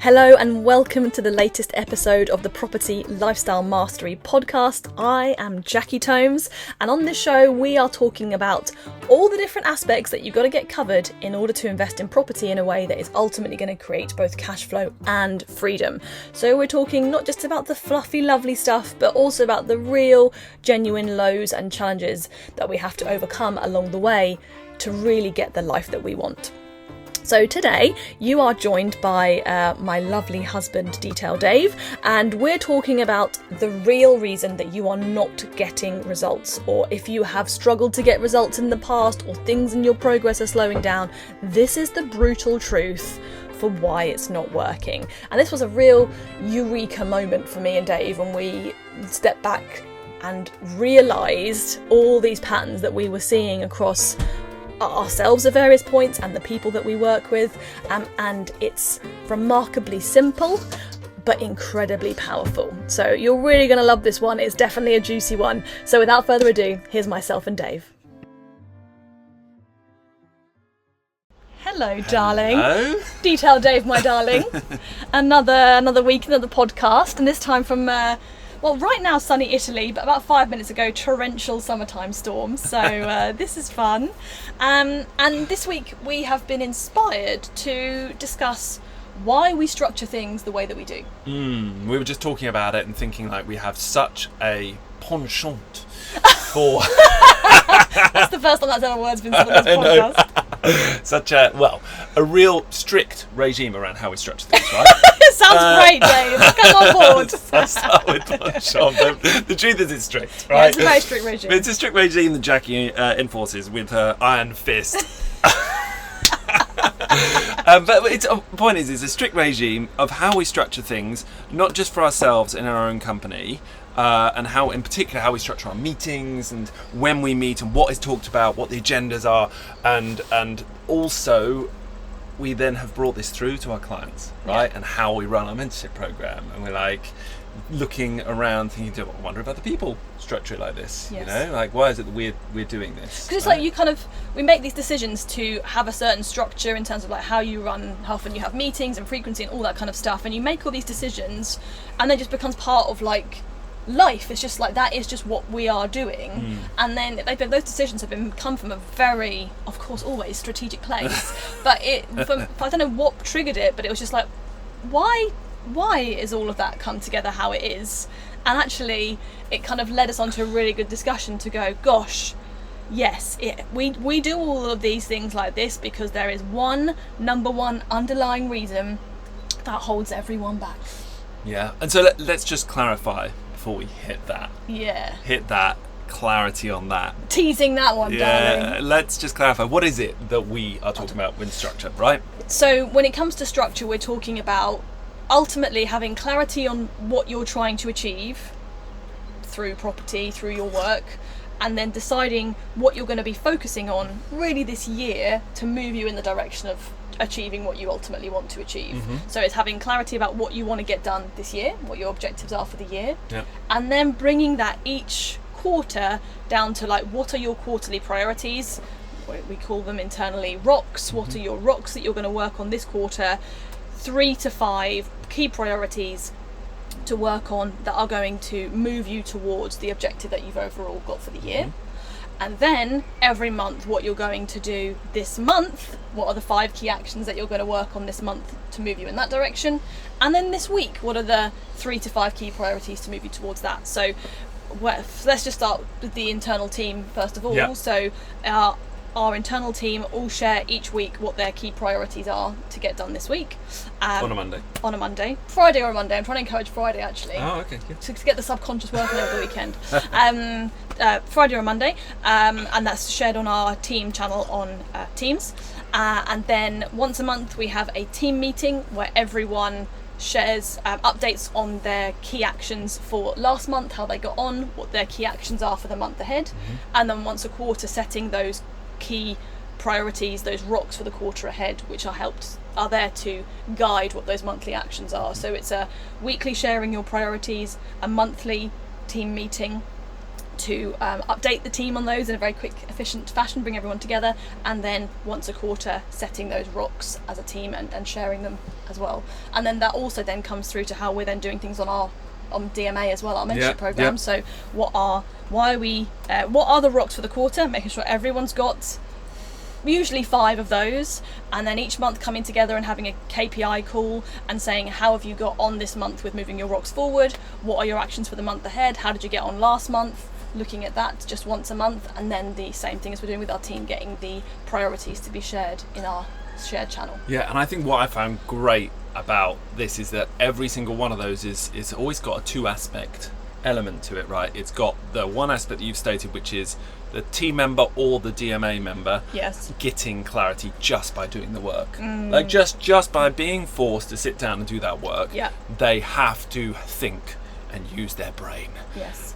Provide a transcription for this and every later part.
Hello and welcome to the latest episode of the Property Lifestyle Mastery podcast. I am Jackie Tomes, and on this show we are talking about all the different aspects that you've got to get covered in order to invest in property in a way that is ultimately going to create both cash flow and freedom. So we're talking not just about the fluffy, lovely stuff, but also about the real, genuine lows and challenges that we have to overcome along the way to really get the life that we want. So today you are joined by my lovely husband, Detail Dave, and we're talking about the real reason that you are not getting results, or if you have struggled to get results in the past, or things in your progress are slowing down. This is the brutal truth for why it's not working. And this was a real eureka moment for me and Dave when we stepped back and realised all these patterns that we were seeing across ourselves at various points and the people that we work with, and it's remarkably simple but incredibly powerful. So you're really going to love this one. It's definitely a juicy one. So without further ado, here's myself and Dave. Hello, darling. Hello. Detail Dave, my darling. Another week, another podcast, and this time from right now sunny Italy, but about 5 minutes ago torrential summertime storms, so this is fun. And this week we have been inspired to discuss why we structure things the way that we do. We were just talking about it and thinking like we have such a penchant for... That's the first time that's ever word's been said on this podcast. Such a real strict regime around how we structure things, right? It sounds great, Dave. Come on board. Let's start with penchant. The truth is it's strict, right? Yeah, it's a very strict regime. It's a strict regime that Jackie enforces with her iron fist. But the point is, it's a strict regime of how we structure things, not just for ourselves in our own company, and how, in particular, how we structure our meetings and when we meet and what is talked about, what the agendas are, and also we then have brought this through to our clients, right? Yeah. And how we run our mentorship program, and we're like looking around thinking, I wonder if other people structure it like this. Yes. You know, like why is it that we're doing this? Because it's like we make these decisions to have a certain structure in terms of like how you run, how often you have meetings and frequency and all that kind of stuff, and you make all these decisions and then it just becomes part of like life. It's just like that is just what we are doing, and then those decisions have come from a very, of course, always strategic place. But I don't know what triggered it, but it was just like, why is all of that come together how it is? And actually, it kind of led us on to a really good discussion to go, gosh, yes, we do all of these things like this because there is number one underlying reason that holds everyone back. Yeah, and so let's just clarify before we hit that. Yeah. Hit that clarity on that. Teasing that one, darling. Yeah, let's just clarify. What is it that we are talking about with structure, right? So when it comes to structure, we're talking about ultimately having clarity on what you're trying to achieve through property, through your work, and then deciding what you're going to be focusing on really this year to move you in the direction of achieving what you ultimately want to achieve. Mm-hmm. So it's having clarity about what you want to get done this year, what your objectives are for the year, and then bringing that each quarter down to like, what are your quarterly priorities? We call them internally rocks. What are your rocks that you're going to work on this quarter? 3 to 5 key priorities to work on that are going to move you towards the objective that you've overall got for the year. And then every month, what you're going to do this month, what are the 5 key actions that you're going to work on this month to move you in that direction? And then this week, what are the 3 to 5 key priorities to move you towards that? So let's just start with the internal team first of all. Yeah. So our internal team all share each week what their key priorities are to get done this week. On a Monday. Friday or a Monday. I'm trying to encourage Friday, actually. Oh, okay. Yeah. To get the subconscious working over the weekend. Friday or Monday. And that's shared on our team channel on Teams. And then once a month we have a team meeting where everyone shares updates on their key actions for last month, how they got on, what their key actions are for the month ahead. And then once a quarter setting those key priorities, those rocks for the quarter ahead, which are there to guide what those monthly actions are. So it's a weekly sharing your priorities, a monthly team meeting to update the team on those in a very quick, efficient fashion, bring everyone together, and then once a quarter setting those rocks as a team and sharing them as well. And then that also then comes through to how we're then doing things on DMA as well, our mentorship program. So what are the rocks for the quarter, making sure everyone's got usually 5 of those, and then each month coming together and having a KPI call and saying, how have you got on this month with moving your rocks forward, what are your actions for the month ahead, how did you get on last month, looking at that just once a month. And then the same thing as we're doing with our team, getting the priorities to be shared in our shared channel. Yeah, and I think what I found great about this is that every single one of those is always got a 2 aspect element to it, right? It's got the one aspect that you've stated, which is the team member or the DMA member getting clarity just by doing the work. Like just by being forced to sit down and do that work, they have to think and use their brain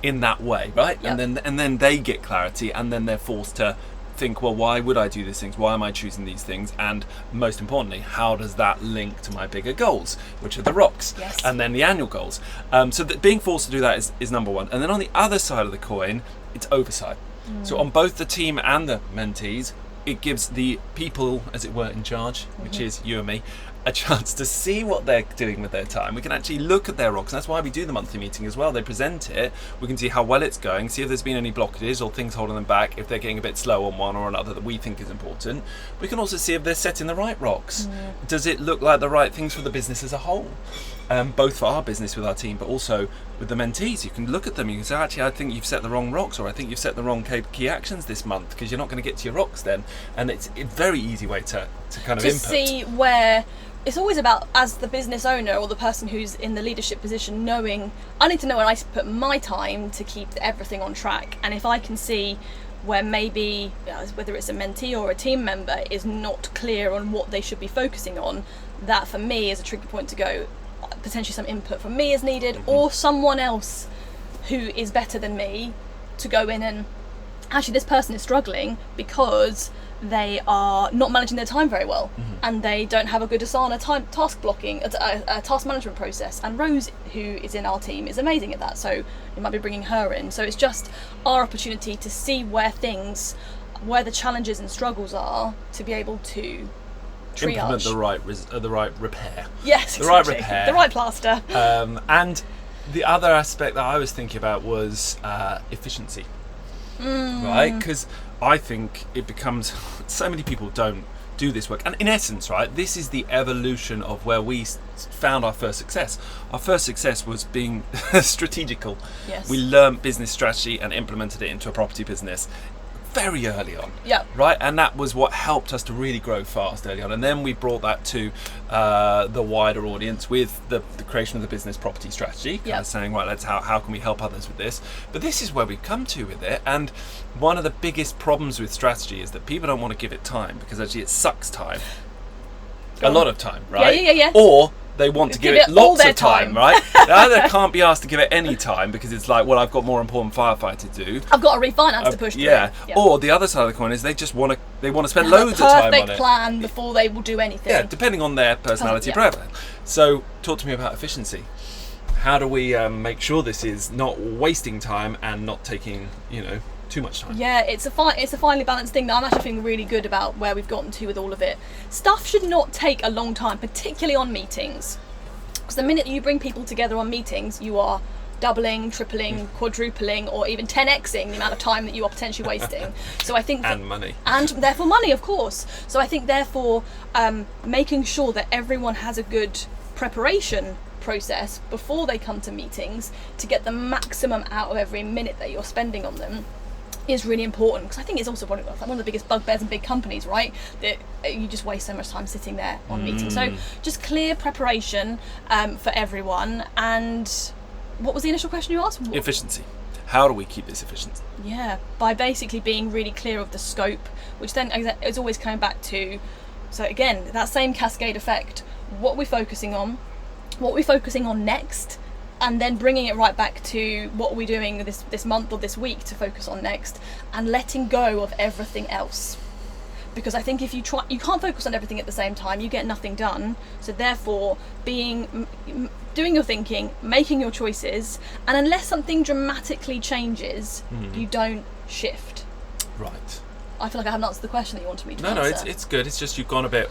in that way, right? And then they get clarity, and then they're forced to think, well, why would I do these things? Why am I choosing these things? And most importantly, how does that link to my bigger goals, which are the rocks, and then the annual goals? So that being forced to do that is number one. And then on the other side of the coin, it's oversight. So on both the team and the mentees, it gives the people, as it were, in charge, which is you and me, a chance to see what they're doing with their time. We can actually look at their rocks, and that's why we do the monthly meeting as well. They present it, we can see how well it's going, see if there's been any blockages or things holding them back, if they're getting a bit slow on one or another that we think is important. We can also see if they're setting the right rocks. Does it look like the right things for the business as a whole? Both for our business with our team, but also with the mentees. You can look at them, you can say, actually, I think you've set the wrong rocks, or I think you've set the wrong key actions this month, because you're not going to get to your rocks then. And it's a very easy way to kind of input. To see where... It's always about, as the business owner or the person who's in the leadership position, knowing, I need to know where I put my time to keep everything on track. And if I can see where maybe, whether it's a mentee or a team member, is not clear on what they should be focusing on, that for me is a tricky point to go, potentially some input from me is needed, or someone else who is better than me to go in and, actually this person is struggling because they are not managing their time very well, and they don't have a good Asana task blocking, a task management process. And Rose, who is in our team, is amazing at that, so we might be bringing her in. So it's just our opportunity to see where the challenges and struggles are, to be able to triage. Implement the right repair. Yes, exactly. The right repair. The right plaster. And the other aspect that I was thinking about was efficiency. Right? Because I think it becomes, so many people don't do this work. And in essence, right, this is the evolution of where we found our first success. Our first success was being strategical. Yes. We learned business strategy and implemented it into a property business very early on. Yeah. Right? And that was what helped us to really grow fast early on. And then we brought that to the wider audience with the creation of the business property strategy, kind of saying, right, how can we help others with this? But this is where we've come to with it. And one of the biggest problems with strategy is that people don't want to give it time, because actually it sucks time. A lot of time, right? Yeah. Or they want to give it lots of time, right? They either can't be asked to give it any time because it's like, well, I've got more important firefight to do. I've got a refinance to push through. Yeah. Or the other side of the coin is they just want to spend loads of time on it. Perfect plan before they will do anything. Yeah, depending on their personality, forever. So, talk to me about efficiency. How do we make sure this is not wasting time and not taking, too much time? Yeah, it's a finely balanced thing that I'm actually feeling really good about where we've gotten to with all of it. Stuff should not take a long time, particularly on meetings. Because the minute you bring people together on meetings, you are doubling, tripling, quadrupling, or even 10xing the amount of time that you are potentially wasting. So I think and money. And therefore money, of course. So I think therefore making sure that everyone has a good preparation process before they come to meetings to get the maximum out of every minute that you're spending on them is really important, because I think it's also one of the biggest bugbears in big companies, right? That you just waste so much time sitting there on meetings. So just clear preparation for everyone. And what was the initial question you asked? Efficiency. How do we keep this efficient? Yeah, by basically being really clear of the scope, which then is always coming back to, so again, that same cascade effect. What we're focusing on next, and then bringing it right back to what we're doing this month or this week to focus on next, and letting go of everything else. because I think if you try, you can't focus on everything at the same time, you get nothing done. So therefore, doing your thinking, making your choices, and unless something dramatically changes, you don't shift. Right. I feel like I haven't answered the question that you wanted me to answer. No, it's good. It's just you've got a bit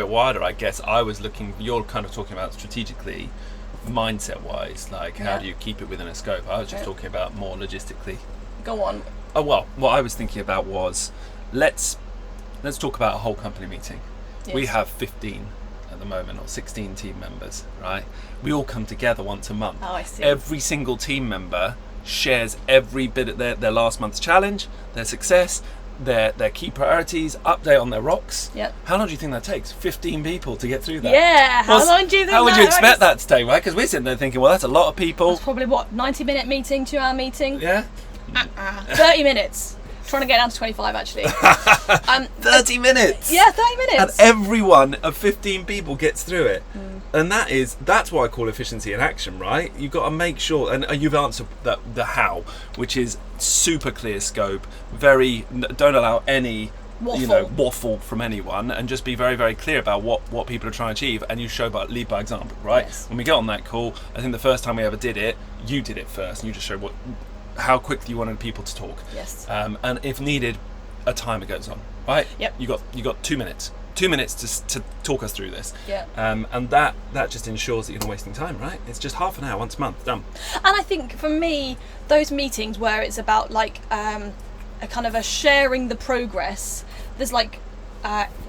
wider, I guess. I was looking. You're kind of talking about strategically, mindset wise, like how do you keep it within a scope? I was just talking about more logistically. Go on. Oh well, what I was thinking about was let's talk about a whole company meeting. Yes. We have 15 at the moment, or 16 team members, right? We all come together once a month. Oh, I see. Every single team member shares every bit of their last month's challenge, their success, their key priorities, update on their rocks. Yep. How long do you think that takes? 15 people to get through that? Yeah, how long do you think How would that you expect takes? that to take, right? Because we're sitting there thinking, well, that's a lot of people. It's probably, 90-minute meeting, 2-hour meeting? Yeah? 30 minutes. Trying to get down to 25, actually. 30 minutes! Yeah, 30 minutes. And every one of 15 people gets through it. And that's what I call efficiency in action, right? You've got to make sure, and you've answered the how, which is super clear scope, don't allow any waffle from anyone, and just be very, very clear about what people are trying to achieve, and you lead by example, right? Yes. When we get on that call, I think the first time we ever did it, you did it first, and you just showed how quickly you wanted people to talk. Yes. And if needed, a timer goes on, right? Yep. You got 2 minutes. 2 minutes to talk us through this. Yeah. And that just ensures that you're not wasting time, right? It's just half an hour once a month, done. And I think for me, those meetings where it's about like a kind of a sharing the progress, there's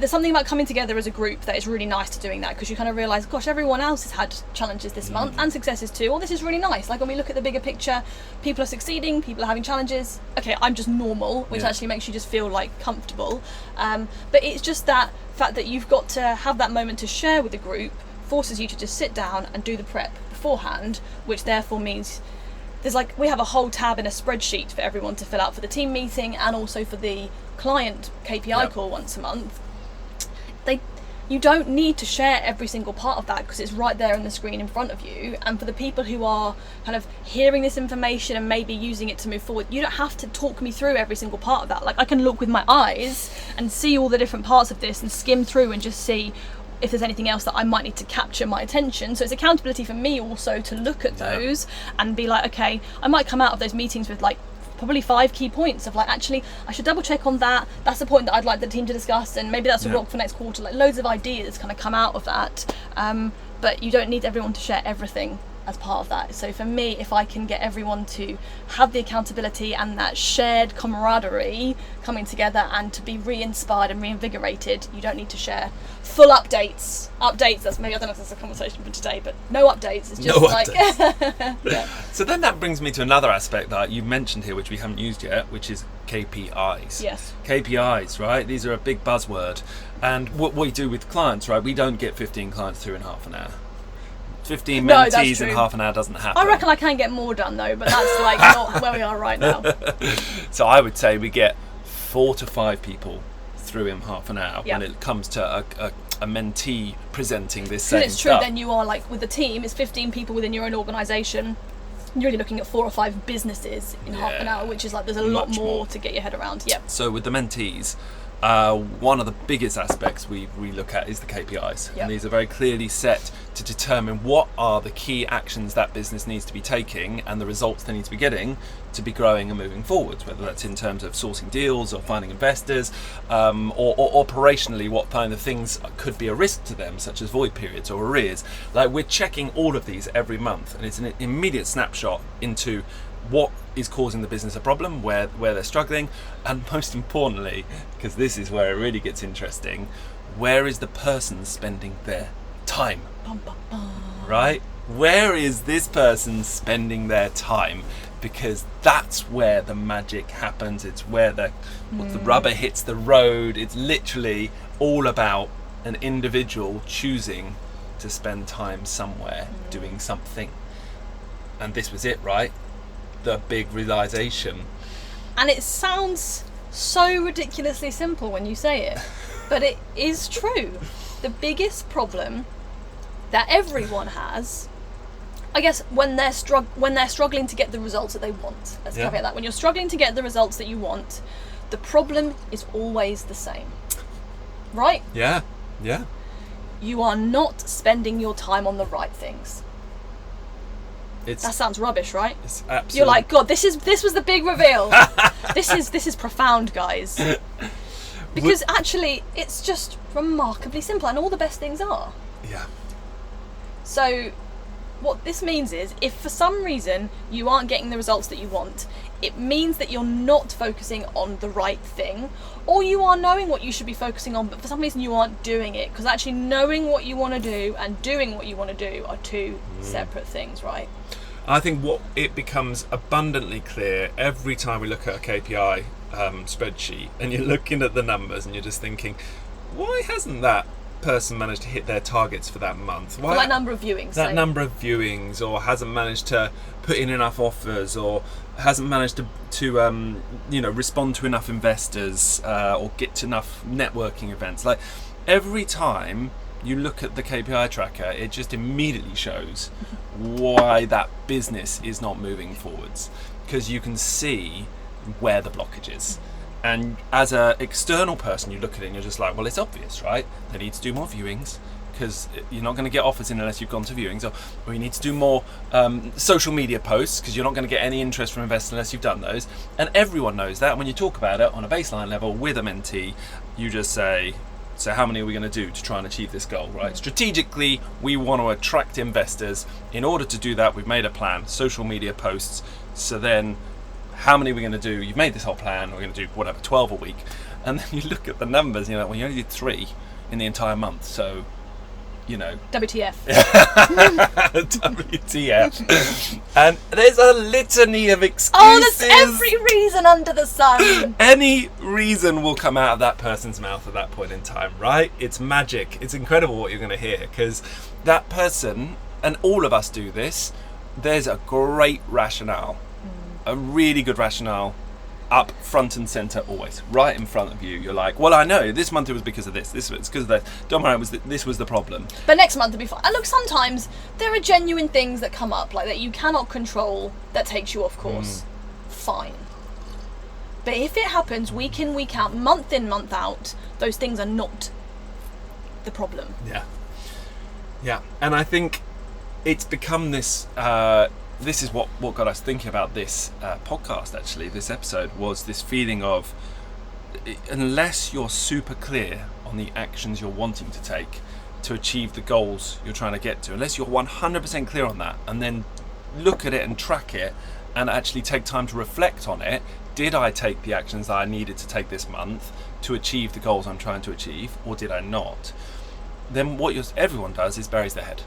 something about coming together as a group that is really nice to doing that, because you kind of realise, gosh, everyone else has had challenges this month and successes too. This is really nice. Like when we look at the bigger picture, people are succeeding, people are having challenges. Okay, I'm just normal, which actually makes you just feel like comfortable. But it's just that fact that you've got to have that moment to share with the group forces you to just sit down and do the prep beforehand, which therefore means we have a whole tab in a spreadsheet for everyone to fill out for the team meeting and also for the client KPI call once a month. You don't need to share every single part of that because it's right there on the screen in front of you. And for the people who are kind of hearing this information and maybe using it to move forward, you don't have to talk me through every single part of that. Like I can look with my eyes and see all the different parts of this and skim through and just see if there's anything else that I might need to capture my attention. So it's accountability for me also to look at those and be like, okay, I might come out of those meetings with like probably 5 key points of like, actually I should double check on that, that's the point that I'd like the team to discuss, and maybe that's a rock for next quarter. Like loads of ideas kind of come out of that, but you don't need everyone to share everything as part of that. So for me, if I can get everyone to have the accountability and that shared camaraderie coming together and to be re-inspired and reinvigorated, you don't need to share full updates. That's maybe, I don't know if that's a conversation for today, but no updates. It's just updates. So then that brings me to another aspect that you mentioned here, which we haven't used yet, which is KPIs. Yes. KPIs, right? These are a big buzzword. And what we do with clients, right? We don't get 15 clients through in half an hour. 15 mentees in half an hour doesn't happen. I reckon I can get more done though, but that's like not where we are right now. So I would say we get 4 to 5 people through in half an hour when it comes to a mentee presenting this same it's true stuff. Then you are like, with the team, it's 15 people within your own organisation. You're really looking at 4 or 5 businesses in half an hour, which is like, there's a lot more to get your head around. So with the mentees, one of the biggest aspects we look at is the KPIs. And these are very clearly set to determine what are the key actions that business needs to be taking and the results they need to be getting to be growing and moving forwards, whether that's in terms of sourcing deals or finding investors, or operationally what kind of things could be a risk to them, such as void periods or arrears. Like we're checking all of these every month, and it's an immediate snapshot into what is causing the business a problem, where they're struggling, and most importantly, because this is where it really gets interesting, where is the person spending their time? Right? Where is this person spending their time? Because that's where the magic happens. It's where the rubber hits the road. It's literally all about an individual choosing to spend time somewhere doing something. And this was it, right? The big realization. And it sounds so ridiculously simple when you say it, but it is true. The biggest problem that everyone has, I guess, when they're struggling to get the results that they want. Let's caveat that. When you're struggling to get the results that you want, the problem is always the same. right? Yeah. You are not spending your time on the right things. That sounds rubbish, right? It's absolutely... You're like, God, this was the big reveal. This is profound, guys. Because actually, it's just remarkably simple, and all the best things are. Yeah. So, what this means is, if for some reason you aren't getting the results that you want, it means that you're not focusing on the right thing, or you are knowing what you should be focusing on, but for some reason you aren't doing it, because actually knowing what you want to do and doing what you want to do are two separate things, right? I think what it becomes abundantly clear every time we look at a KPI spreadsheet, and you're looking at the numbers and you're just thinking, why hasn't that person managed to hit their targets for that month? Why, for that number of viewings. Number of viewings, or hasn't managed to put in enough offers, or hasn't managed to respond to enough investors, or get to enough networking events. Like, every time you look at the KPI tracker, it just immediately shows why that business is not moving forwards, because you can see where the blockage is. And as an external person, you look at it and you're just like, well, it's obvious, right? They need to do more viewings, because you're not going to get offers in unless you've gone to viewings, or you need to do more social media posts, because you're not going to get any interest from investors unless you've done those. And everyone knows that. When you talk about it on a baseline level with a mentee, you just say, so how many are we going to do to try and achieve this goal, right? Strategically, we want to attract investors. In order to do that, we've made a plan, social media posts. So then how many are we going to do? You've made this whole plan. We're going to do 12 a week. And then you look at the numbers, you only did 3 in the entire month. So, WTF. WTF. And there's a litany of excuses. Oh, there's every reason under the sun. Any reason will come out of that person's mouth at that point in time, right? It's magic. It's incredible what you're going to hear, because that person, and all of us do this, there's a great rationale, a really good rationale, up front and centre always, right in front of you. You're like, well, I know this month it was because of this was because of that. Don't worry, this was the problem. But next month it'll be fine. And look, sometimes there are genuine things that come up, like that you cannot control, that takes you off course. Fine. But if it happens week in, week out, month in, month out, those things are not the problem. Yeah. And I think it's become this. This is what got us thinking about this podcast, actually. This episode was this feeling of, unless you're super clear on the actions you're wanting to take to achieve the goals you're trying to get to, unless you're 100% clear on that, and then look at it and track it and actually take time to reflect on it, did I take the actions that I needed to take this month to achieve the goals I'm trying to achieve, or did I not? Then what everyone does is buries their head.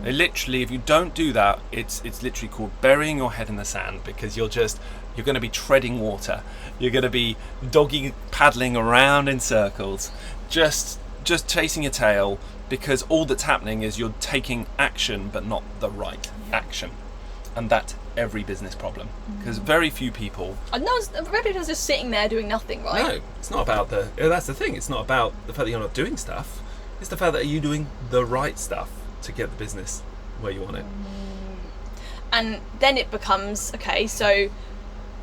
They literally, if you don't do that, it's literally called burying your head in the sand, because you're going to be treading water. You're going to be doggy paddling around in circles, just chasing your tail, because all that's happening is you're taking action but not the right action. And that's every business problem, because very few people... very few just sitting there doing nothing, right? No, it's not about that's the thing. It's not about the fact that you're not doing stuff. It's the fact that you're doing the right stuff to get the business where you want it. And then it becomes, okay, so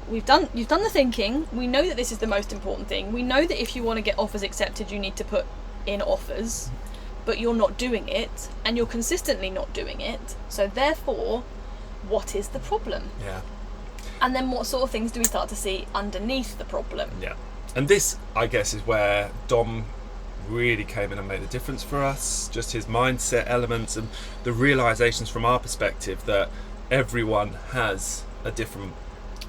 you've done the thinking. We know that this is the most important thing. We know that if you want to get offers accepted, you need to put in offers, but you're not doing it, and you're consistently not doing it. So therefore, what is the problem? Yeah. And then what sort of things do we start to see underneath the problem? Yeah. And this, I guess, is where Dom really came in and made a difference for us. Just his mindset elements and the realizations from our perspective that everyone has a different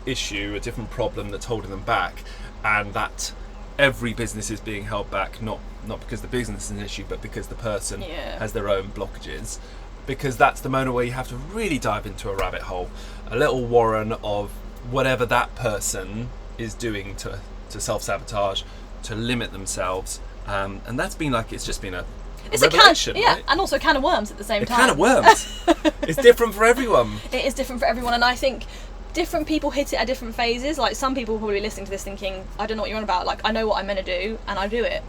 issue, a different problem that's holding them back, and that every business is being held back not because the business is an issue, but because the person has their own blockages. Because that's the moment where you have to really dive into a rabbit hole, a little warren of whatever that person is doing to self-sabotage, to limit themselves. And that's been like, it's just been a revelation, yeah, right? And also a can of worms at the same time. A can of worms. It's different for everyone. It is different for everyone, and I think different people hit it at different phases. Like, some people probably listening to this thinking, I don't know what you're on about, like, I know what I'm meant to do, and I do it.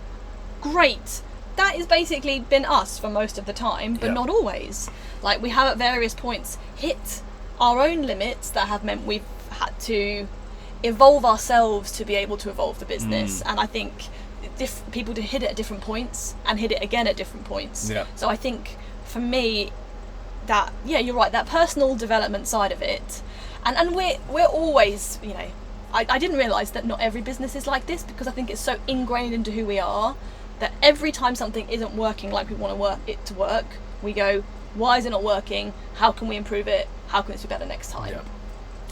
Great. That has basically been us for most of the time, but not always. Like, we have at various points hit our own limits that have meant we've had to evolve ourselves to be able to evolve the business. And I think people to hit it at different points and hit it again at different points. Yeah. So I think for me that, yeah, you're right, that personal development side of it, and we're always, you know, I didn't realise that not every business is like this, because I think it's so ingrained into who we are that every time something isn't working like we want it to work, we go, why is it not working? How can we improve it? How can this be better next time? Yeah.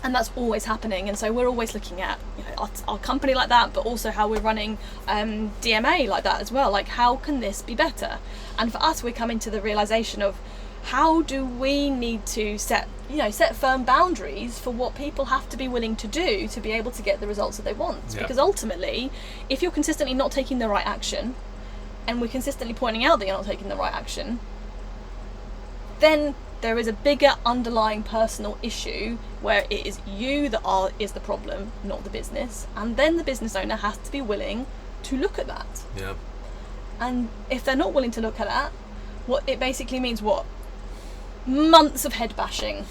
And that's always happening, and so we're always looking at, you know, our company like that, but also how we're running DMA like that as well. Like, how can this be better? And for us, we're coming to the realization of how do we need to set firm boundaries for what people have to be willing to do to be able to get the results that they want. Yeah. Because ultimately, if you're consistently not taking the right action, and we're consistently pointing out that you're not taking the right action, then there is a bigger underlying personal issue where it is you that is the problem, not the business, and then the business owner has to be willing to look at that. Yeah. And if they're not willing to look at that, what it basically means, months of head bashing.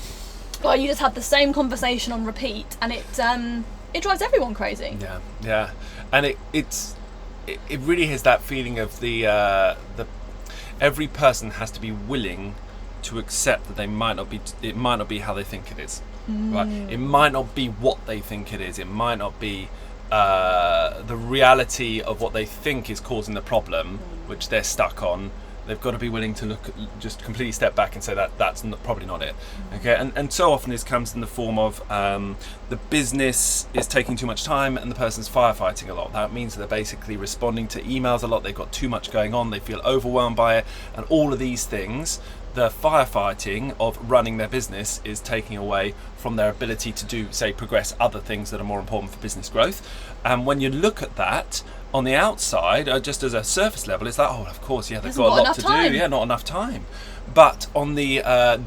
Well, you just have the same conversation on repeat, and it drives everyone crazy. Yeah, and it really has that feeling of the every person has to be willing to accept that it might not be how they think it is. Right? It might not be what they think it is. It might not be the reality of what they think is causing the problem, which they're stuck on. They've got to be willing to just completely step back and say that's probably not it. Okay, and so often this comes in the form of the business is taking too much time and the person's firefighting a lot. That means that they're basically responding to emails a lot. They've got too much going on. They feel overwhelmed by it, and all of these things. The firefighting of running their business is taking away from their ability to do, say, progress other things that are more important for business growth. And when you look at that on the outside, just as a surface level, it's like, oh, of course, yeah, they've got a lot to do. Yeah, not enough time. But on the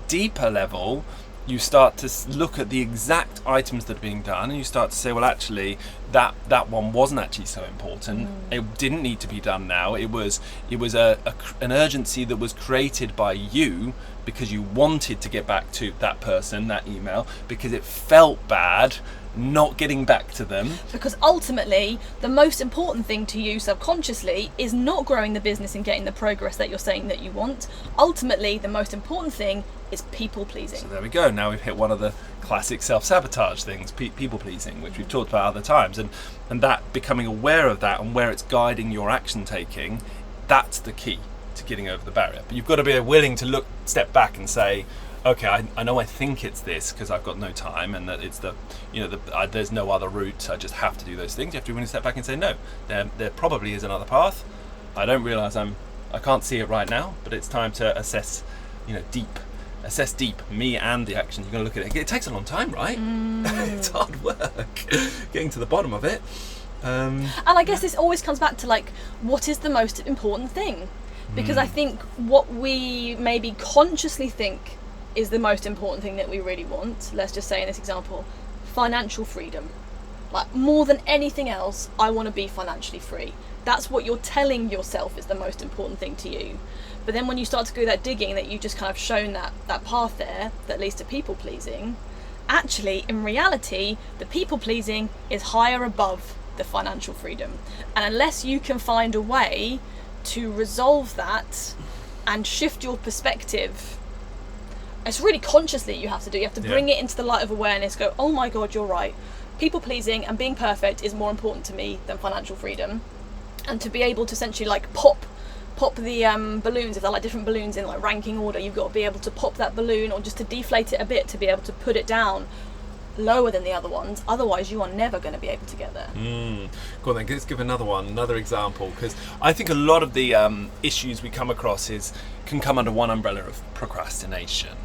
deeper level, you start to look at the exact items that are being done, and you start to say, well, actually, that one wasn't actually so important. It didn't need to be done now. It was an urgency that was created by you because you wanted to get back to that person, that email, because it felt bad not getting back to them. Because ultimately, the most important thing to you subconsciously is not growing the business and getting the progress that you're saying that you want. Ultimately, the most important thing is people pleasing. So there we go. Now we've hit one of the classic self-sabotage things, people pleasing, which we've talked about other times, and that becoming aware of that and where it's guiding your action taking, that's the key to getting over the barrier. But you've got to be willing to step back and say, okay, I know I think it's this because I've got no time, and that it's there's no other route. I just have to do those things. You have to be willing to step back and say, no, there probably is another path. I don't realise I can't see it right now, but it's time to assess deep me and the action. You're going to look at it. It takes a long time, right? It's hard work getting to the bottom of it. And I guess this always comes back to, like, what is the most important thing? Because I think what we maybe consciously think is the most important thing that we really want, let's just say in this example, financial freedom. Like, more than anything else, I want to be financially free. That's what you're telling yourself is the most important thing to you. But then when you start to do that digging, that you've just kind of shown that path there that leads to people pleasing, actually, in reality, the people pleasing is higher above the financial freedom. And unless you can find a way to resolve that and shift your perspective, it's really consciously you have to do. You have to bring it into the light of awareness, go, oh my God, you're right. People pleasing and being perfect is more important to me than financial freedom. And to be able to essentially, like, pop the balloons, if they're like different balloons in like ranking order, you've got to be able to pop that balloon, or just to deflate it a bit to be able to put it down lower than the other ones. Otherwise, you are never going to be able to get there. Go on then, let's give another example, because I think a lot of the issues we come across can come under one umbrella of procrastination.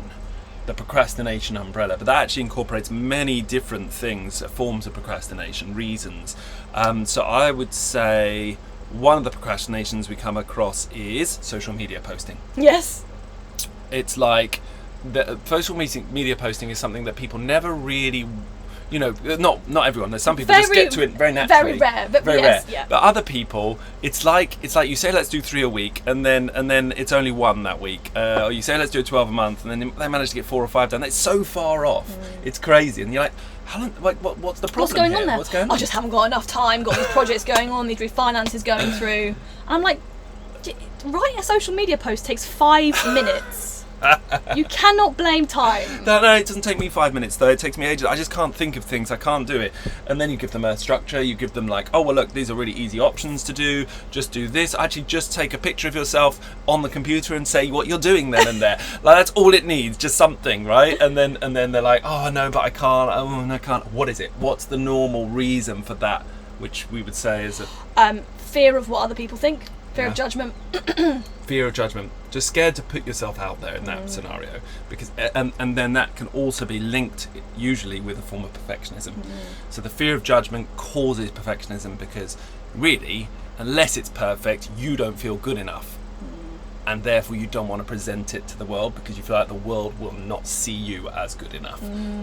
The procrastination umbrella, but that actually incorporates many different things, forms of procrastination, reasons. So I would say one of the procrastinations we come across is social media posting. Yes. It's like social media posting is something that people never really You know, not everyone. There's some people just get to it very naturally. Very rare, but very yes, rare. yeah. But other people, it's like you say let's do 3 a week, and then it's only 1 that week, or you say let's do 12 a month, and then they manage to get 4 or 5 done. It's so far off. It's crazy, and you're like, how long? Like, what's the problem? What's going here? on there? What's going on? I just haven't got enough time. Got these projects going on, these refinances going through. And I'm like, writing a social media post takes 5 minutes. You cannot blame time. No, it doesn't take me 5 minutes though. It takes me ages. I just can't think of things. I can't do it. And then you give them a structure. You give them like, oh well, look, these are really easy options to do. Just do this. Actually, just take a picture of yourself on the computer and say what you're doing then and there. Like that's all it needs. Just something, right? And then they're like, oh no, but I can't. Oh no, I can't. What is it? What's the normal reason for that? Which we would say is fear of what other people think. Fear of judgment. Fear of judgment. Just scared to put yourself out there in that scenario, because and then that can also be linked usually with a form of perfectionism. So the fear of judgment causes perfectionism because really, unless it's perfect, you don't feel good enough. And therefore you don't want to present it to the world because you feel like the world will not see you as good enough.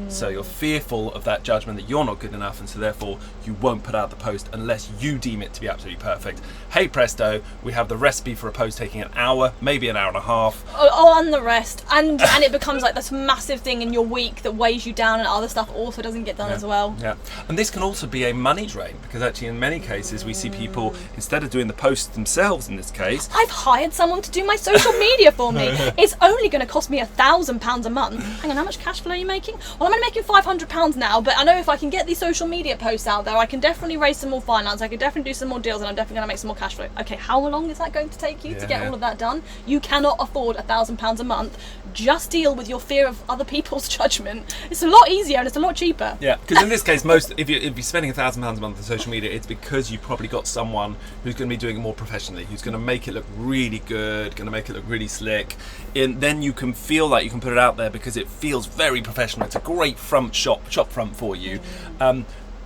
So you're fearful of that judgment that you're not good enough, and so therefore you won't put out the post unless you deem it to be absolutely perfect. Hey presto, we have the recipe for a post taking an hour, maybe an hour and a half. And the rest. And it becomes like this massive thing in your week that weighs you down, and other stuff also doesn't get done as well. Yeah. And this can also be a money drain, because actually in many cases we see people, instead of doing the posts themselves in this case, I've hired someone to do my social media for me. It's only going to cost me £1,000 a month. Hang on, how much cash flow are you making? Well, I'm only making £500 now, but I know if I can get these social media posts out there, I can definitely raise some more finance, I can definitely do some more deals, and I'm definitely going to make some more cash flow. Okay, how long is that going to take you to get all of that done? You cannot afford £1,000 a month. Just deal with your fear of other people's judgment. It's a lot easier and it's a lot cheaper. Yeah, because in this case, if you're spending £1,000 a month on social media, it's because you've probably got someone who's going to be doing it more professionally, who's going to make it look really good, going to make it look really slick, and then you can feel like you can put it out there because it feels very professional. It's a great shop front for you.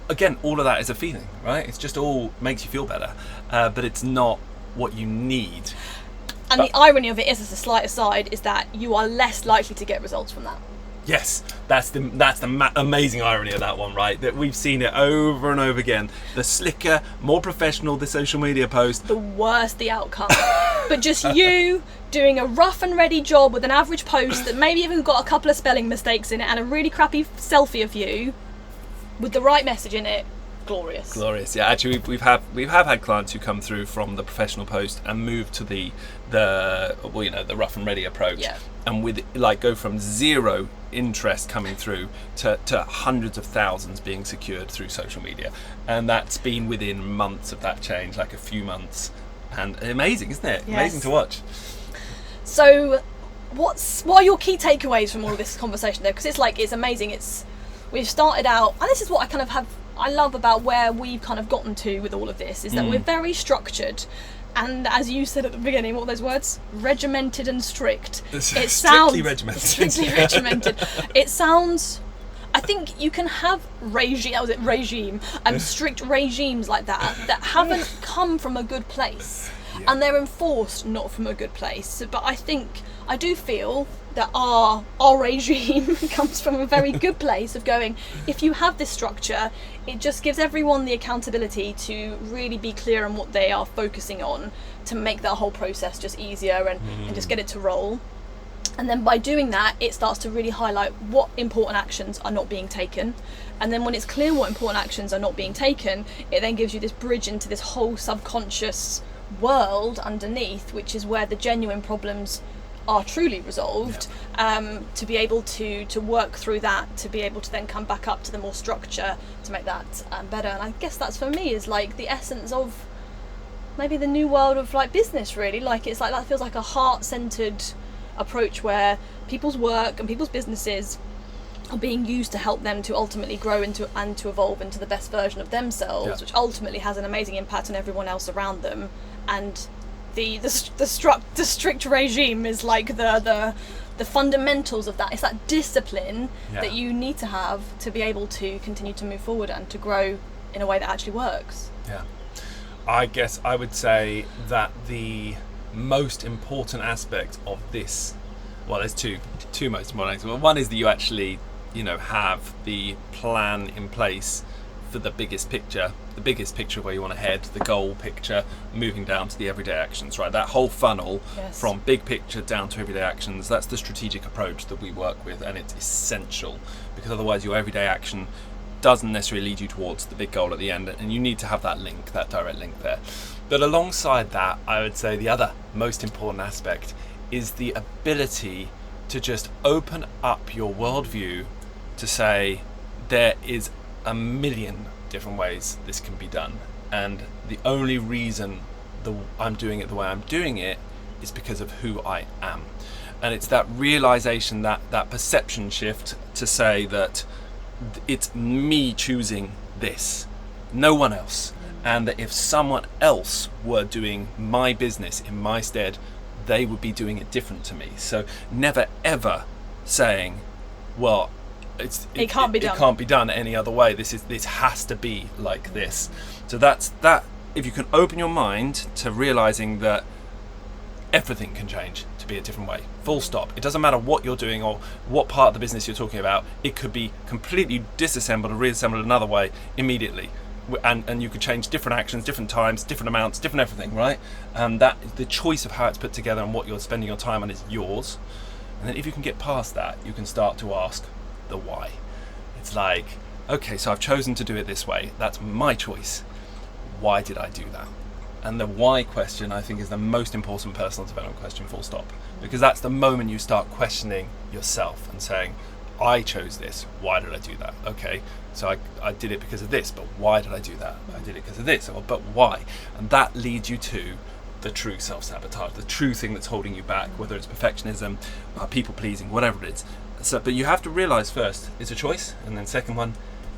Again, all of that is a feeling, right? It's just all makes you feel better, but it's not what you need. And the irony of it is, as a slight aside, is that you are less likely to get results from that. Yes, that's the amazing irony of that one, right? That we've seen it over and over again. The slicker, more professional the social media post, the worse the outcome. But just you doing a rough and ready job with an average post that maybe even got a couple of spelling mistakes in it and a really crappy selfie of you with the right message in it. Glorious. Yeah, actually we've had clients who come through from the professional post and move to the rough and ready approach. Yeah. And with go from zero interest coming through to hundreds of thousands being secured through social media, and that's been within months of that change, like a few months, and amazing, isn't it? Yes. Amazing to watch. So what are your key takeaways from all of this conversation though? Because it's amazing. We've started out, and this is what I love about where we've kind of gotten to with all of this, is that we're very structured. And as you said at the beginning, what were those words? Regimented and strict. Strictly regimented. Strictly regimented. It sounds... I think you can have strict regimes like that haven't come from a good place. Yeah. And they're enforced not from a good place. But I do feel that our regime comes from a very good place of going, if you have this structure, it just gives everyone the accountability to really be clear on what they are focusing on, to make that whole process just easier and just get it to roll. And then by doing that, it starts to really highlight what important actions are not being taken. And then when it's clear what important actions are not being taken, it then gives you this bridge into this whole subconscious world underneath, which is where the genuine problems are truly resolved. To be able to work through that, to be able to then come back up to the more structure to make that better. And I guess that's, for me, is like the essence of maybe the new world of business, really. It's like that feels like a heart-centered approach where people's work and people's businesses are being used to help them to ultimately grow and to evolve into the best version of themselves, which ultimately has an amazing impact on everyone else around them. And the strict regime is like the fundamentals of that. It's that discipline that you need to have to be able to continue to move forward and to grow in a way that actually works. Yeah. I guess I would say that the most important aspect of this, well, there's two most important aspects. One is that you actually have the plan in place for the biggest picture of where you want to head, the goal picture, moving down to the everyday actions, right? That whole funnel from big picture down to everyday actions, that's the strategic approach that we work with, and it's essential, because otherwise your everyday action doesn't necessarily lead you towards the big goal at the end, and you need to have that link, that direct link there. But alongside that, I would say the other most important aspect is the ability to just open up your worldview to say there is a million different ways this can be done, and the only reason I'm doing it the way I'm doing it is because of who I am. And it's that realization, that perception shift to say that it's me choosing this, no one else, and that if someone else were doing my business in my stead, they would be doing it different to me. So never ever saying, well, it can't be done any other way. This has to be like this. So that's that. If you can open your mind to realizing that everything can change to be a different way, full stop. It doesn't matter what you're doing or what part of the business you're talking about. It could be completely disassembled and reassembled another way immediately, and you could change different actions, different times, different amounts, different everything, right? And that the choice of how it's put together and what you're spending your time on is yours. And then if you can get past that, you can start to ask the why. It's like, okay, so I've chosen to do it this way. That's my choice. Why did I do that? And the why question, I think, is the most important personal development question, full stop. Because that's the moment you start questioning yourself and saying, I chose this. Why did I do that? Okay, so I did it because of this, but why did I do that? I did it because of this, but why? And that leads you to the true self-sabotage, the true thing that's holding you back, whether it's perfectionism, people-pleasing, whatever it is. So, but you have to realize first, it's a choice, and then second one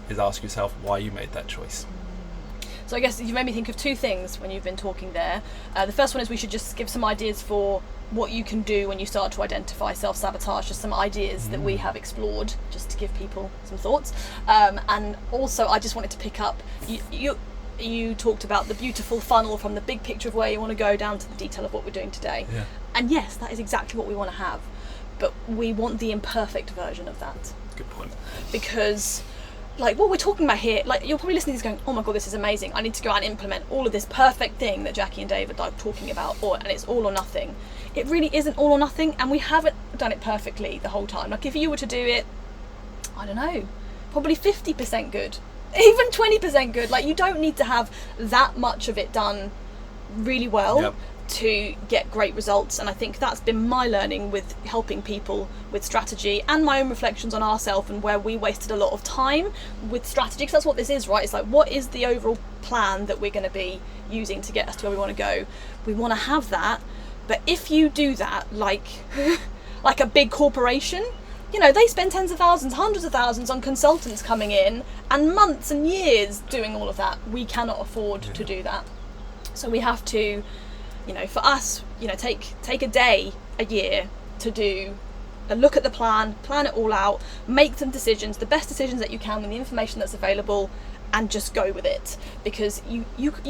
is ask yourself why you made that choice. So I guess you made me think of two things when you've been talking there. The first one is we should just give some ideas for what you can do when you start to identify self-sabotage, just some ideas that we have explored, just to give people some thoughts. And also I just wanted to pick up, you talked about the beautiful funnel from the big picture of where you want to go down to the detail of what we're doing today. Yeah. And yes, that is exactly what we want to have. But we want the imperfect version of that. Good point. Because like what we're talking about here, like you're probably listening to this going, oh my god, this is amazing. I need to go out and implement all of this perfect thing that Jackie and David are talking about, and it's all or nothing. It really isn't all or nothing, and we haven't done it perfectly the whole time. Like if you were to do it, I don't know, probably 50% good, even 20% good. Like you don't need to have that much of it done really well to get great results. And I think that's been my learning with helping people with strategy, and my own reflections on ourselves and where we wasted a lot of time with strategy, because that's what this is, right? It's like, what is the overall plan that we're going to be using to get us to where we want to go? We want to have that, but if you do that like like a big corporation, you know, they spend tens of thousands, hundreds of thousands on consultants coming in and months and years doing all of that. We cannot afford to do that. So we have to, you know, for us, you know, take a day a year to do a look at the plan it all out, make some decisions, the best decisions that you can with the information that's available, and just go with it. Because you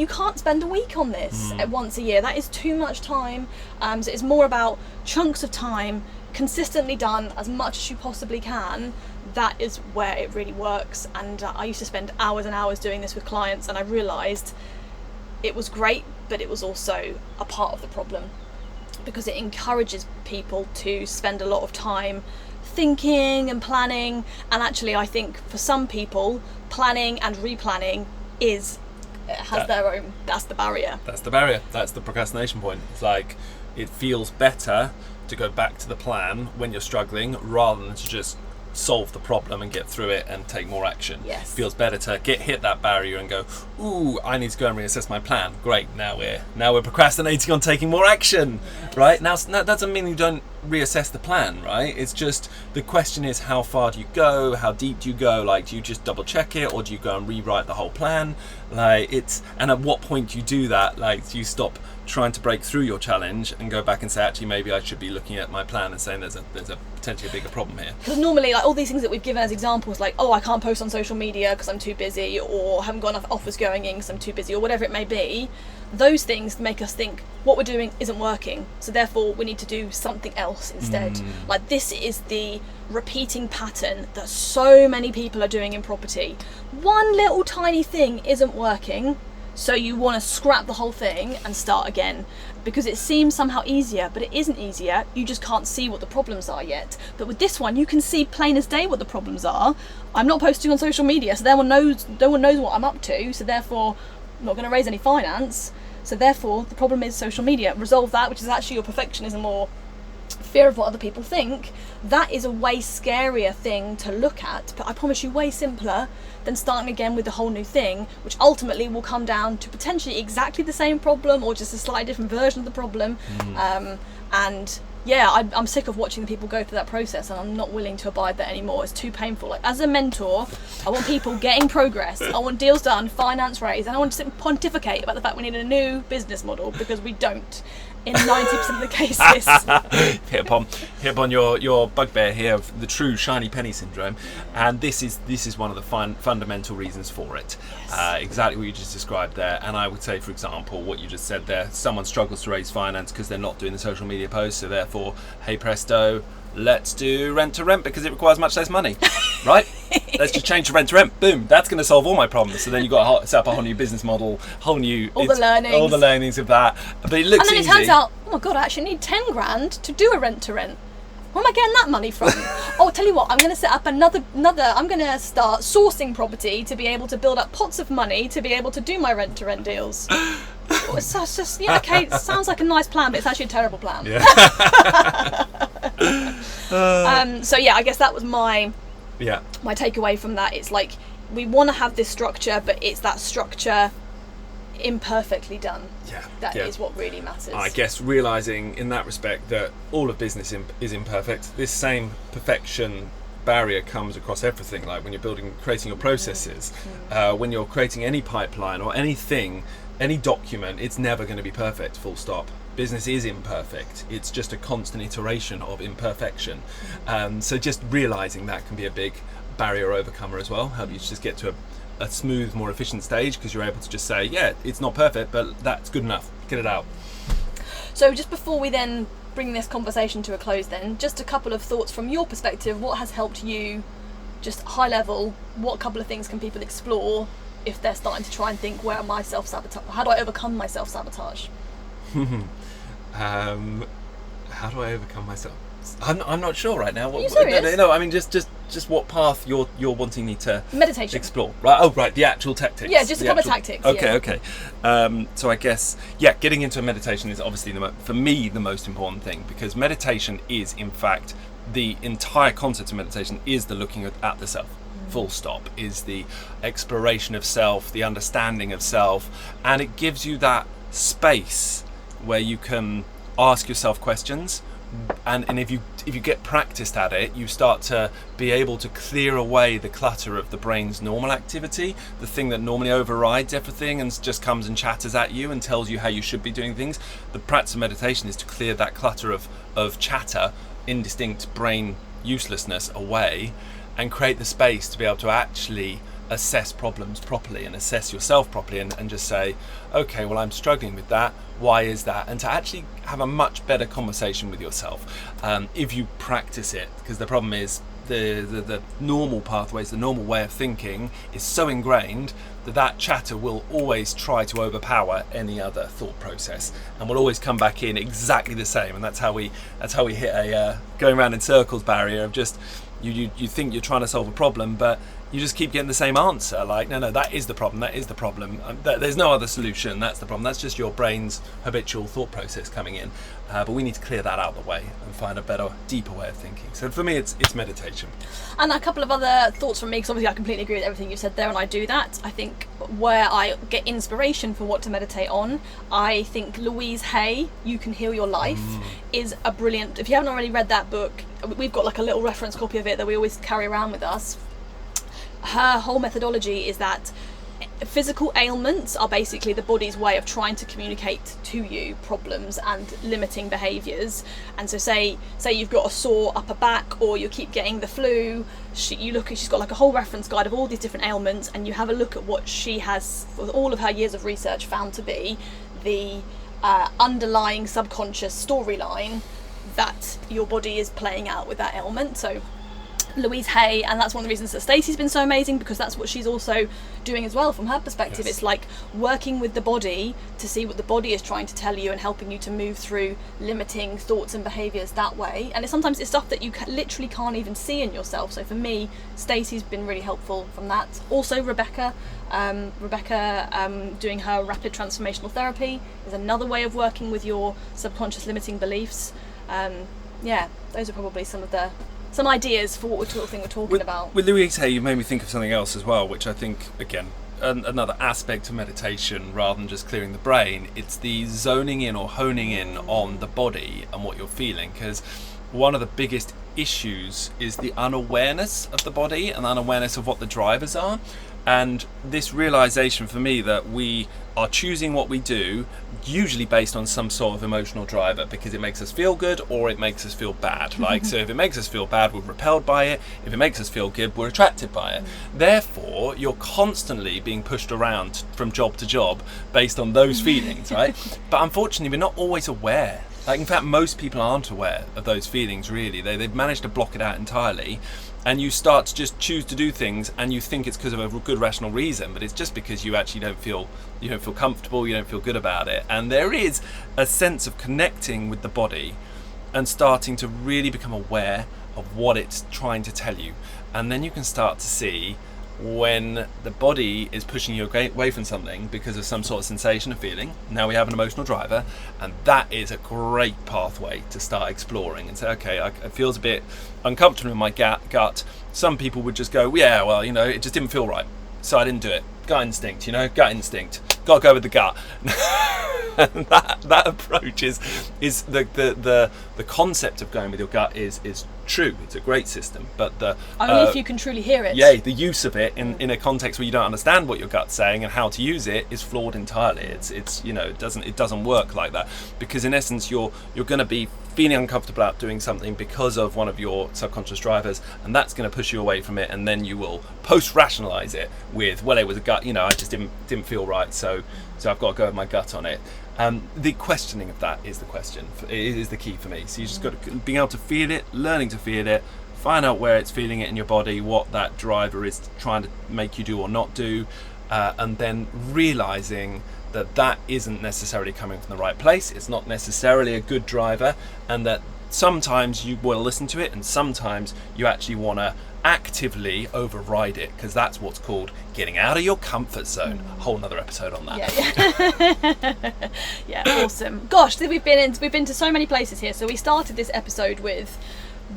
can't spend a week on this once a year. That is too much time. So it's more about chunks of time, consistently done as much as you possibly can. That is where it really works. And I used to spend hours and hours doing this with clients, and I realised it was great, but it was also a part of the problem, because it encourages people to spend a lot of time thinking and planning. And actually I think for some people, planning and replanning has their own, that's the barrier. That's the procrastination point. It's like, it feels better to go back to the plan when you're struggling rather than to just solve the problem and get through it and take more action. Yes. It feels better to hit that barrier and go, ooh, I need to go and reassess my plan. Great, now we're procrastinating on taking more action. Yes. Right? Now that doesn't mean you don't reassess the plan, right? It's just, the question is, how far do you go? How deep do you go? Like, do you just double check it, or do you go and rewrite the whole plan? Like, and at what point do you do that? Like, do you stop trying to break through your challenge and go back and say, actually, maybe I should be looking at my plan and saying there's a potentially a bigger problem here? Because normally, like, all these things that we've given as examples, like, oh, I can't post on social media because I'm too busy, or haven't got enough offers going in because I'm too busy, or whatever it may be, those things make us think what we're doing isn't working, so therefore we need to do something else else instead. Like, this is the repeating pattern that so many people are doing in property. One little tiny thing isn't working, so you want to scrap the whole thing and start again, because it seems somehow easier, but it isn't easier. You just can't see what the problems are yet. But with this one, you can see plain as day what the problems are. I'm not posting on social media, so no one knows what I'm up to, so therefore I'm not going to raise any finance. So therefore the problem is social media. Resolve that, which is actually your perfectionism or fear of what other people think. That is a way scarier thing to look at, but I promise you way simpler than starting again with a whole new thing, which ultimately will come down to potentially exactly the same problem or just a slightly different version of the problem. And yeah, I'm sick of watching people go through that process, and I'm not willing to abide that anymore. It's too painful. Like, as a mentor, I want people getting progress. I want deals done, finance raised, and I want to sit and pontificate about the fact we need a new business model, because we don't in 90% of the cases. hit upon your bugbear here of the true shiny penny syndrome, and this is one of the fundamental reasons for it. Yes. Exactly what you just described there. And I would say, for example, what you just said there, someone struggles to raise finance because they're not doing the social media posts, so therefore, hey presto, let's do rent to rent because it requires much less money, right? Let's just change to rent to rent. Boom, that's going to solve all my problems. So then you've got to set up a whole new business model, all the learnings of that. But it looks easy. And then it turns out, oh my god, I actually need 10 grand to do a rent to rent. Where am I getting that money from? Oh, I'll tell you what, I'm going to set up another. I'm going to start sourcing property to be able to build up pots of money to be able to do my rent to rent deals. It's just, yeah, okay, it sounds like a nice plan, but it's actually a terrible plan. Yeah. So yeah, I guess that was my takeaway from that. It's like, we want to have this structure, but it's that structure imperfectly done. That is what really matters. I guess realising in that respect that all of business is imperfect. This same perfection barrier comes across everything. Like when you're creating your processes, when you're creating any pipeline or anything, any document, it's never going to be perfect, full stop. Business is imperfect. It's just a constant iteration of imperfection. So just realising that can be a big barrier overcomer as well. Help you just get to a smooth, more efficient stage, because you're able to just say, yeah, it's not perfect, but that's good enough. Get it out. So just before we then bring this conversation to a close then, just a couple of thoughts from your perspective. What has helped you, just high level, what couple of things can people explore if they're starting to try and think, where am I self-sabotage? How do I overcome my self-sabotage? How do I overcome myself? I'm not sure right now. Are you serious? No, I mean just what path you're wanting me to meditation explore. Right. Oh, right. The actual tactics. Yeah, just a couple of tactics. Okay. So I guess getting into a meditation is obviously for me the most important thing, because meditation is in fact the entire concept of meditation is the looking at the self. Full stop, is the exploration of self, the understanding of self, and it gives you that space where you can ask yourself questions, and if you get practiced at it, you start to be able to clear away the clutter of the brain's normal activity, the thing that normally overrides everything and just comes and chatters at you and tells you how you should be doing things. The practice of meditation is to clear that clutter of chatter, indistinct brain uselessness away, and create the space to be able to actually assess problems properly and assess yourself properly, and just say, okay, well, I'm struggling with that, why is that? And to actually have a much better conversation with yourself if you practice it, because the problem is the normal pathways, the normal way of thinking is so ingrained that chatter will always try to overpower any other thought process, and will always come back in exactly the same. And that's how we hit a going around in circles barrier of just you think you're trying to solve a problem, but you just keep getting the same answer. Like, no, that is the problem. There's no other solution. That's the problem. That's just your brain's habitual thought process coming in. But we need to clear that out of the way and find a better, deeper way of thinking. So for me, it's meditation. And a couple of other thoughts from me, because obviously I completely agree with everything you said there, and I do that. I think where I get inspiration for what to meditate on, I think Louise Hay, You Can Heal Your Life, is a brilliant. If you haven't already read that book, we've got like a little reference copy of it that we always carry around with us. Her whole methodology is that physical ailments are basically the body's way of trying to communicate to you problems and limiting behaviours. And so say you've got a sore upper back, or you keep getting the flu, she's got like a whole reference guide of all these different ailments, and you have a look at what she has, with all of her years of research, found to be the underlying subconscious storyline that your body is playing out with that ailment. So Louise Hay, and that's one of the reasons that Stacey's been so amazing, because that's what she's also doing as well from her perspective. Yes. It's like working with the body to see what the body is trying to tell you and helping you to move through limiting thoughts and behaviours that way. And sometimes it's stuff that you literally can't even see in yourself. So for me, Stacey's been really helpful from that. Also Rebecca doing her rapid transformational therapy is another way of working with your subconscious limiting beliefs. Those are probably some ideas for what we're talking about. With Louise Hay, you made me think of something else as well, which I think, again, another aspect of meditation rather than just clearing the brain. It's the zoning in or honing in on the body and what you're feeling, because one of the biggest issues is the unawareness of the body and the unawareness of what the drivers are. And this realization for me that we are choosing what we do, usually based on some sort of emotional driver, because it makes us feel good or it makes us feel bad. So if it makes us feel bad, we're repelled by it. If it makes us feel good, we're attracted by it. Therefore, you're constantly being pushed around from job to job based on those feelings, right? But unfortunately, we're not always aware. In fact, most people aren't aware of those feelings, really. They've managed to block it out entirely. And you start to just choose to do things, and you think it's because of a good rational reason, but it's just because you actually don't feel comfortable, you don't feel good about it. And there is a sense of connecting with the body and starting to really become aware of what it's trying to tell you. And then you can start to see when the body is pushing you away from something because of some sort of sensation or feeling. Now we have an emotional driver, and that is a great pathway to start exploring and say, okay, it feels a bit uncomfortable in my gut. Some people would just go, yeah, well, it just didn't feel right, so I didn't do it. Gut instinct, gotta go with the gut. And that approach is the concept of going with your gut is true. It's a great system, but only if you can truly hear it. Yeah, the use of it in a context where you don't understand what your gut's saying and how to use it is flawed entirely. It doesn't work like that, because in essence you're going to be feeling uncomfortable about doing something because of one of your subconscious drivers, and that's going to push you away from it, and then you will post-rationalize it with, well, it was a gut, I just didn't feel right, so I've got to go with my gut on it. The questioning of that is the question. It is the key for me. So you just got to being able to feel it, learning to feel it, find out where it's feeling it in your body, what that driver is trying to make you do or not do, and then realizing that isn't necessarily coming from the right place. It's not necessarily a good driver, and that sometimes you want to listen to it, and sometimes you actually want to actively override it, because that's what's called getting out of your comfort zone. A whole nother episode on that. Yeah, awesome. Gosh, we've been to so many places here. So we started this episode with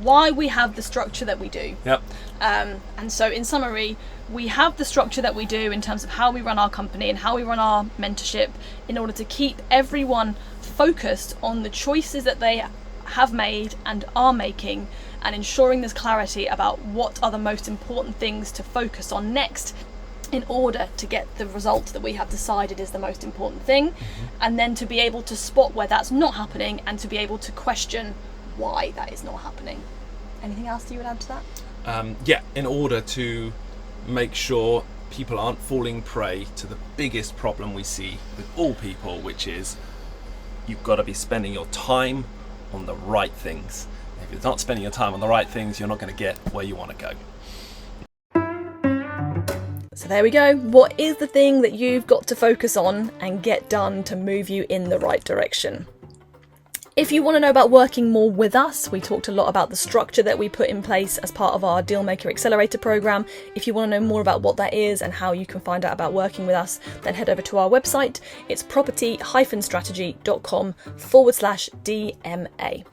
why we have the structure that we do. Yep. And so in summary, we have the structure that we do in terms of how we run our company and how we run our mentorship, in order to keep everyone focused on the choices that they have made and are making, and ensuring there's clarity about what are the most important things to focus on next in order to get the result that we have decided is the most important thing. And then to be able to spot where that's not happening, and to be able to question why that is not happening. Anything else that you would add to that? In order to make sure people aren't falling prey to the biggest problem we see with all people, which is you've got to be spending your time on the right things. If you're not spending your time on the right things, you're not going to get where you want to go. So there we go. What is the thing that you've got to focus on and get done to move you in the right direction? If you want to know about working more with us, we talked a lot about the structure that we put in place as part of our Dealmaker Accelerator program. If you want to know more about what that is and how you can find out about working with us, then head over to our website. It's property-strategy.com/DMA.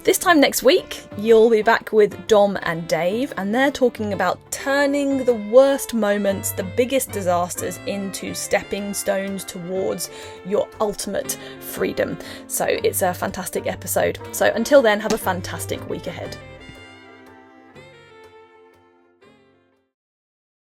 This time next week, you'll be back with Dom and Dave, and they're talking about turning the worst moments, the biggest disasters, into stepping stones towards your ultimate freedom. So it's a fantastic episode. So until then, have a fantastic week ahead.